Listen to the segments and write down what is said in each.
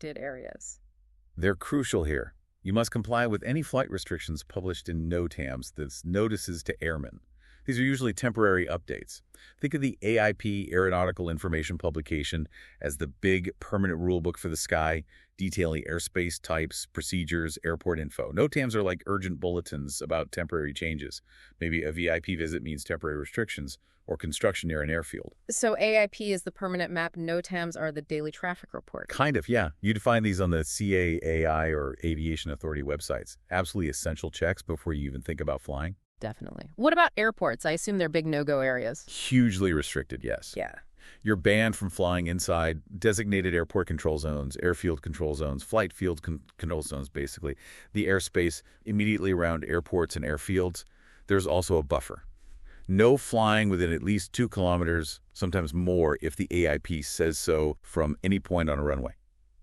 restricted areas. They're crucial here. You must comply with any flight restrictions published in NOTAMs, that's Notices to Airmen. These are usually temporary updates. Think of the AIP Aeronautical Information Publication as the big permanent rulebook for the sky, detailing airspace types, procedures, airport info. NOTAMs are like urgent bulletins about temporary changes. Maybe a VIP visit means temporary restrictions or construction near an airfield. So AIP is the permanent map, NOTAMs are the daily traffic report. Kind of, yeah. You'd find these on the CAAI or Aviation Authority websites. Absolutely essential checks before you even think about flying. Definitely. What about airports? I assume they're big no-go areas. Hugely restricted, yes. Yeah. You're banned from flying inside designated airport control zones, airfield control zones, flight field control zones, basically. The airspace immediately around airports and airfields. There's also a buffer. No flying within at least 2 kilometers, sometimes more if the AIP says so, from any point on a runway.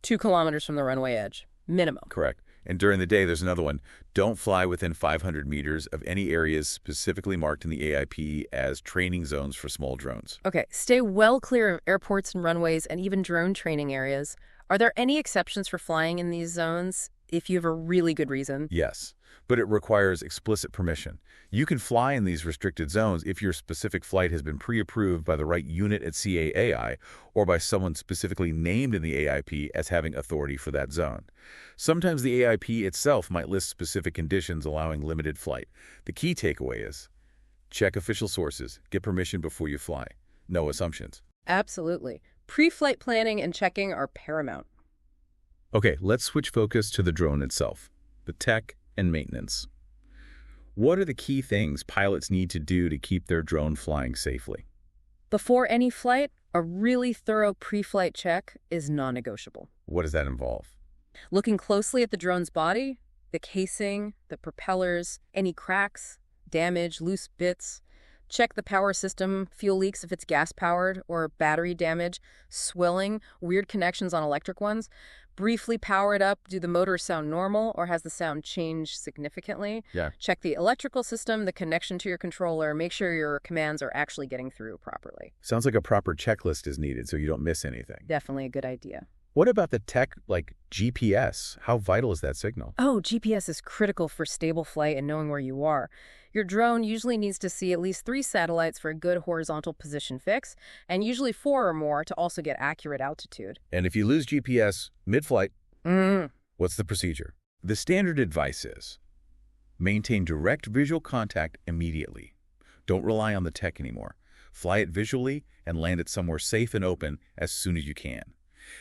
2 kilometers from the runway edge. Minimum. Correct. And during the day, there's another one. Don't fly within 500 meters of any areas specifically marked in the AIP as training zones for small drones. Okay, stay well clear of airports and runways and even drone training areas. Are there any exceptions for flying in these zones if you have a really good reason? Yes, but it requires explicit permission. You can fly in these restricted zones if your specific flight has been pre-approved by the right unit at CAAI or by someone specifically named in the AIP as having authority for that zone. Sometimes the AIP itself might list specific conditions allowing limited flight. The key takeaway is, check official sources, get permission before you fly. No assumptions. Absolutely. Pre-flight planning and checking are paramount. Okay, let's switch focus to the drone itself, the tech and maintenance. What are the key things pilots need to do to keep their drone flying safely? Before any flight, a really thorough pre-flight check is non-negotiable. What does that involve? Looking closely at the drone's body, the casing, the propellers, any cracks, damage, loose bits. Check the power system, fuel leaks if it's gas-powered, or battery damage, swelling, weird connections on electric ones. Briefly power it up. Do the motors sound normal, or has the sound changed significantly? Yeah. Check the electrical system, the connection to your controller. Make sure your commands are actually getting through properly. Sounds like a proper checklist is needed so you don't miss anything. Definitely a good idea. What about the tech like GPS? How vital is that signal? Oh, GPS is critical for stable flight and knowing where you are. Your drone usually needs to see at least 3 satellites for a good horizontal position fix, and usually 4 or more to also get accurate altitude. And if you lose GPS mid-flight, what's the procedure? The standard advice is, maintain direct visual contact immediately. Don't rely on the tech anymore. Fly it visually and land it somewhere safe and open as soon as you can.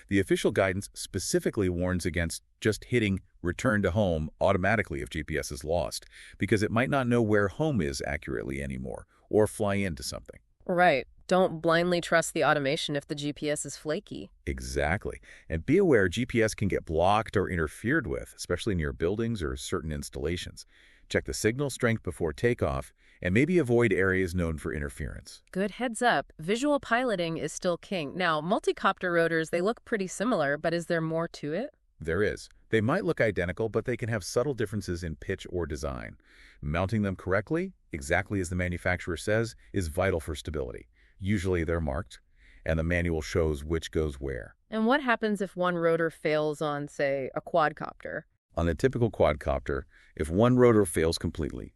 The official guidance specifically warns against just hitting return to home automatically if GPS is lost, because it might not know where home is accurately anymore, or fly into something. Right. Don't blindly trust the automation if the GPS is flaky. Exactly. And be aware GPS can get blocked or interfered with, especially near buildings or certain installations. Check the signal strength before takeoff, and maybe avoid areas known for interference. Good heads up. Visual piloting is still king. Now, multi-copter rotors, they look pretty similar, but is there more to it? There is. They might look identical, but they can have subtle differences in pitch or design. Mounting them correctly, exactly as the manufacturer says, is vital for stability. Usually they're marked, and the manual shows which goes where. And what happens if one rotor fails on, say, a quadcopter? On a typical quadcopter, if one rotor fails completely,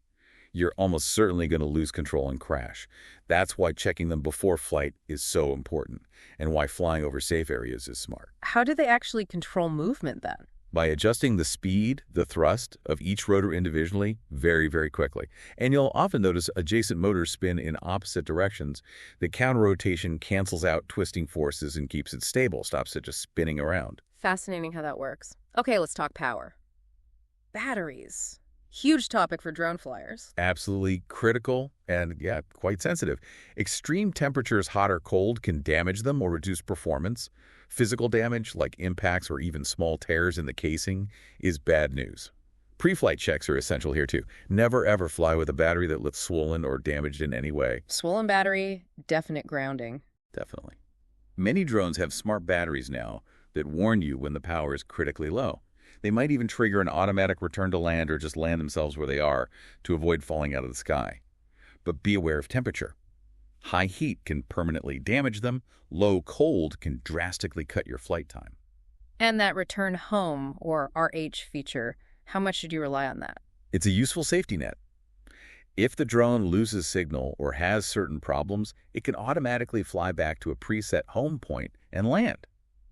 you're almost certainly going to lose control and crash. That's why checking them before flight is so important, and why flying over safe areas is smart. How do they actually control movement then? By adjusting the speed, the thrust of each rotor individually very, very quickly. And you'll often notice adjacent motors spin in opposite directions. The counter-rotation cancels out twisting forces and keeps it stable, stops it just spinning around. Fascinating how that works. Okay, let's talk power. Batteries. Huge topic for drone flyers. Absolutely critical and, yeah, quite sensitive. Extreme temperatures, hot or cold, can damage them or reduce performance. Physical damage, like impacts or even small tears in the casing, is bad news. Pre-flight checks are essential here, too. Never, ever fly with a battery that looks swollen or damaged in any way. Swollen battery, definite grounding. Definitely. Many drones have smart batteries now that warn you when the power is critically low. They might even trigger an automatic return to land or just land themselves where they are to avoid falling out of the sky. But be aware of temperature. High heat can permanently damage them. Low cold can drastically cut your flight time. And that return home, or RH feature, how much should you rely on that? It's a useful safety net. If the drone loses signal or has certain problems, it can automatically fly back to a preset home point and land.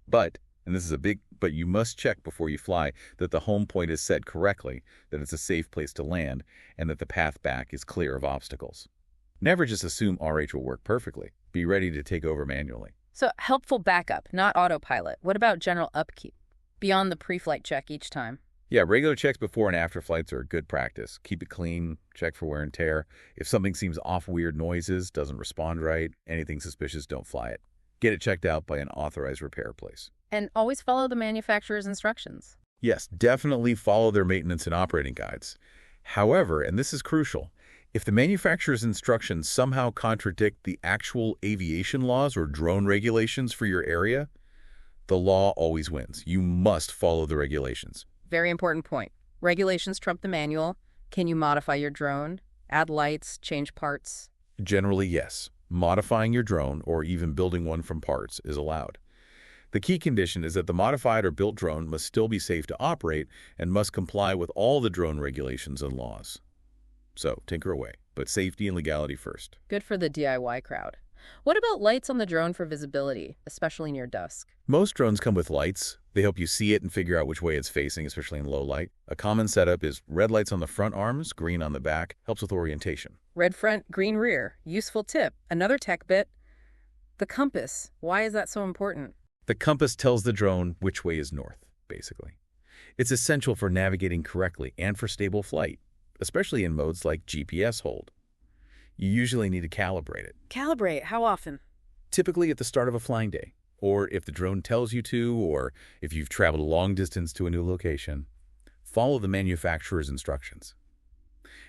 But, and this is a big but, you must check before you fly that the home point is set correctly, that it's a safe place to land, and that the path back is clear of obstacles. Never just assume RH will work perfectly. Be ready to take over manually. So helpful backup, not autopilot. What about general upkeep, beyond the pre-flight check each time? Yeah, regular checks before and after flights are good practice. Keep it clean, check for wear and tear. If something seems off, weird noises, doesn't respond right, anything suspicious, don't fly it. Get it checked out by an authorized repair place. And always follow the manufacturer's instructions. Yes, definitely follow their maintenance and operating guides. However, and this is crucial, if the manufacturer's instructions somehow contradict the actual aviation laws or drone regulations for your area, the law always wins. You must follow the regulations. Very important point. Regulations trump the manual. Can you modify your drone? Add lights, change parts? Generally, yes. Modifying your drone or even building one from parts is allowed. The key condition is that the modified or built drone must still be safe to operate and must comply with all the drone regulations and laws. So, tinker away, but safety and legality first. Good for the DIY crowd. What about lights on the drone for visibility, especially near dusk? Most drones come with lights. They help you see it and figure out which way it's facing, especially in low light. A common setup is red lights on the front arms, green on the back, helps with orientation. Red front, green rear. Useful tip. Another tech bit. The compass. Why is that so important? The compass tells the drone which way is north, basically. It's essential for navigating correctly and for stable flight, especially in modes like GPS hold. You usually need to calibrate it. Calibrate? How often? Typically at the start of a flying day, or if the drone tells you to, or if you've traveled a long distance to a new location. Follow the manufacturer's instructions.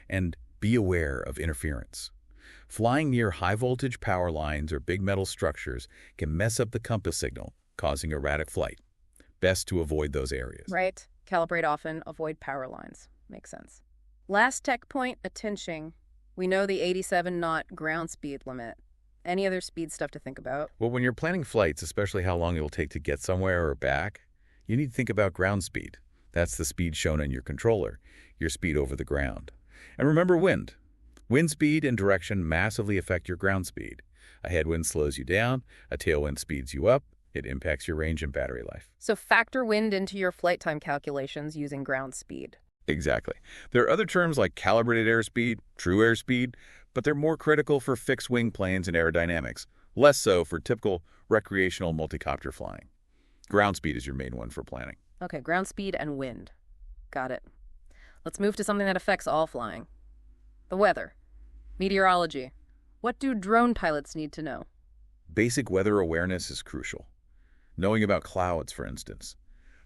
And be aware of interference. Flying near high-voltage power lines or big metal structures can mess up the compass signal, causing erratic flight. Best to avoid those areas. Right. Calibrate often, avoid power lines. Makes sense. Last tech point, attention. We know the 87-knot ground speed limit. Any other speed stuff to think about? Well, when you're planning flights, especially how long it will take to get somewhere or back, you need to think about ground speed. That's the speed shown on your controller, your speed over the ground. And remember wind. Wind speed and direction massively affect your ground speed. A headwind slows you down, a tailwind speeds you up, it impacts your range and battery life. So factor wind into your flight time calculations using ground speed. Exactly. There are other terms like calibrated airspeed, true airspeed, but they're more critical for fixed-wing planes and aerodynamics, less so for typical recreational multicopter flying. Ground speed is your main one for planning. Okay, ground speed and wind. Got it. Let's move to something that affects all flying. The weather. Meteorology. What do drone pilots need to know? Basic weather awareness is crucial. Knowing about clouds, for instance.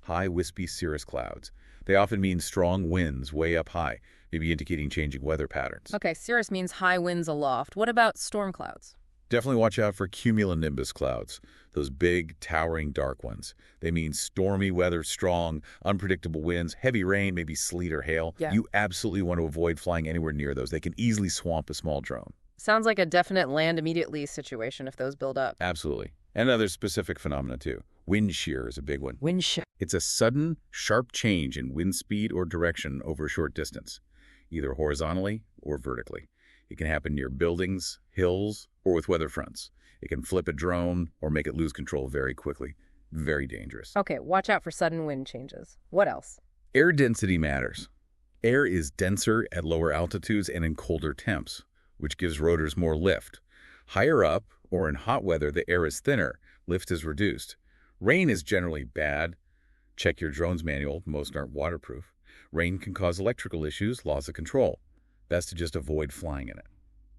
High, wispy cirrus clouds. They often mean strong winds way up high, maybe indicating changing weather patterns. Okay, cirrus means high winds aloft. What about storm clouds? Definitely watch out for cumulonimbus clouds, those big, towering, dark ones. They mean stormy weather, strong, unpredictable winds, heavy rain, maybe sleet or hail. Yeah. You absolutely want to avoid flying anywhere near those. They can easily swamp a small drone. Sounds like a definite land immediately situation if those build up. Absolutely. And other specific phenomena, too. Wind shear is a big one. Wind shear. It's a sudden, sharp change in wind speed or direction over a short distance, either horizontally or vertically. It can happen near buildings, hills, or with weather fronts. It can flip a drone or make it lose control very quickly. Very dangerous. Okay, watch out for sudden wind changes. What else? Air density matters. Air is denser at lower altitudes and in colder temps, which gives rotors more lift. Higher up, or in hot weather, the air is thinner. Lift is reduced. Rain is generally bad. Check your drone's manual. Most aren't waterproof. Rain can cause electrical issues, loss of control. Best to just avoid flying in it.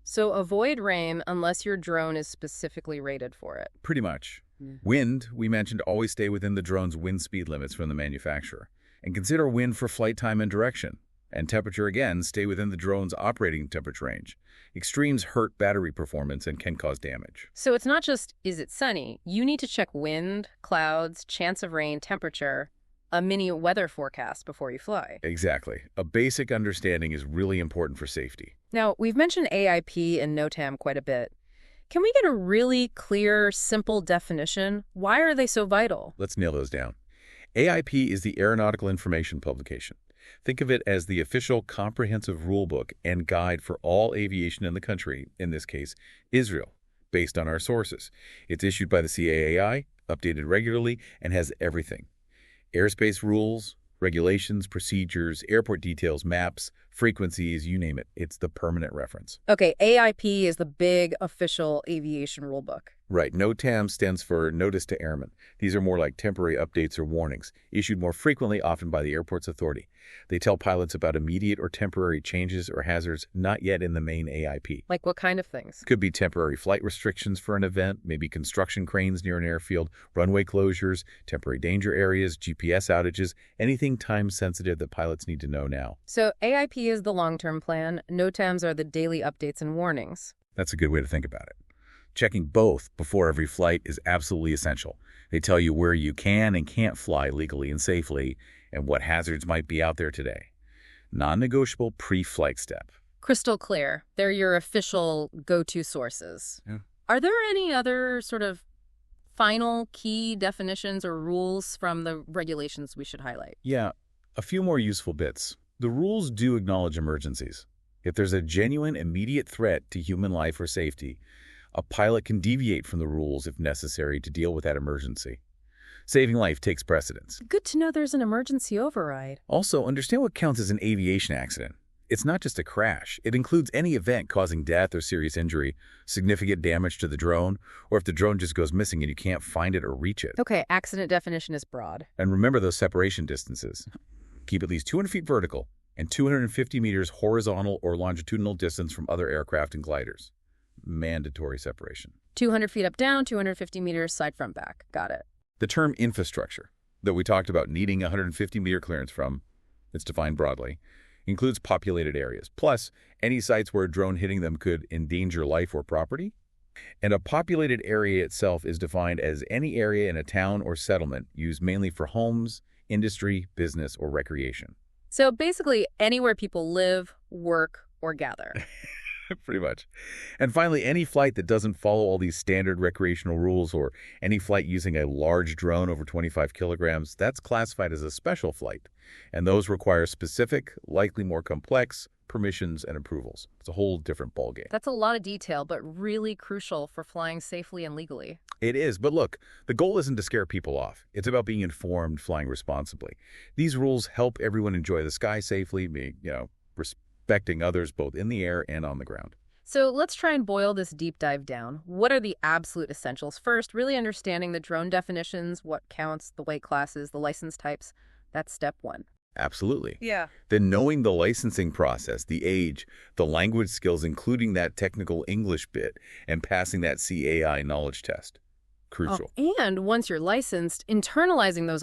So avoid rain unless your drone is specifically rated for it. Pretty much. Wind, we mentioned, always stay within the drone's wind speed limits from the manufacturer. And consider wind for flight time and direction. And temperature, again, stay within the drone's operating temperature range. Extremes hurt battery performance and can cause damage. So it's not just, is it sunny? You need to check wind, clouds, chance of rain, temperature, a mini weather forecast before you fly. Exactly. A basic understanding is really important for safety. Now, we've mentioned AIP and NOTAM quite a bit. Can we get a really clear, simple definition? Why are they so vital? Let's nail those down. AIP is the Aeronautical Information Publication. Think of it as the official comprehensive rulebook and guide for all aviation in the country, in this case, Israel, based on our sources. It's issued by the CAAI, updated regularly, and has everything. Airspace rules, regulations, procedures, airport details, maps, frequencies, you name it. It's the permanent reference. Okay, AIP is the big official aviation rulebook. Right. NOTAM stands for Notice to Airmen. These are more like temporary updates or warnings, issued more frequently, often by the airport's authority. They tell pilots about immediate or temporary changes or hazards not yet in the main AIP. Like what kind of things? Could be temporary flight restrictions for an event, maybe construction cranes near an airfield, runway closures, temporary danger areas, GPS outages, anything time-sensitive that pilots need to know now. So AIP is the long-term plan. NOTAMs are the daily updates and warnings. That's a good way to think about it. Checking both before every flight is absolutely essential. They tell you where you can and can't fly legally and safely and what hazards might be out there today. Non-negotiable pre-flight step. Crystal clear. They're your official go-to sources. Yeah. Are there any other sort of final key definitions or rules from the regulations we should highlight? Yeah, a few more useful bits. The rules do acknowledge emergencies. If there's a genuine, immediate threat to human life or safety, a pilot can deviate from the rules if necessary to deal with that emergency. Saving life takes precedence. Good to know there's an emergency override. Also, understand what counts as an aviation accident. It's not just a crash. It includes any event causing death or serious injury, significant damage to the drone, or if the drone just goes missing and you can't find it or reach it. Okay, accident definition is broad. And remember those separation distances. Keep at least 200 feet vertical and 250 meters horizontal or longitudinal distance from other aircraft and gliders. Mandatory separation. 200 feet up down, 250 meters side front back. Got it. The term infrastructure that we talked about needing 150-meter clearance from, it's defined broadly, includes populated areas, plus any sites where a drone hitting them could endanger life or property. And a populated area itself is defined as any area in a town or settlement used mainly for homes, industry, business, or recreation. So basically anywhere people live, work, or gather. Pretty much. And finally, any flight that doesn't follow all these standard recreational rules or any flight using a large drone over 25 kilograms, that's classified as a special flight. And those require specific, likely more complex, permissions and approvals. It's a whole different ballgame. That's a lot of detail, but really crucial for flying safely and legally. It is, but look, the goal isn't to scare people off. It's about being informed, flying responsibly. These rules help everyone enjoy the sky safely, respecting others both in the air and on the ground. So let's try and boil this deep dive down. What are the absolute essentials? First, really understanding the drone definitions, what counts, the weight classes, the license types. That's step one. Absolutely. Yeah. Then knowing the licensing process, the age, the language skills, including that technical English bit, and passing that CAI knowledge test. Crucial. And once you're licensed, internalizing those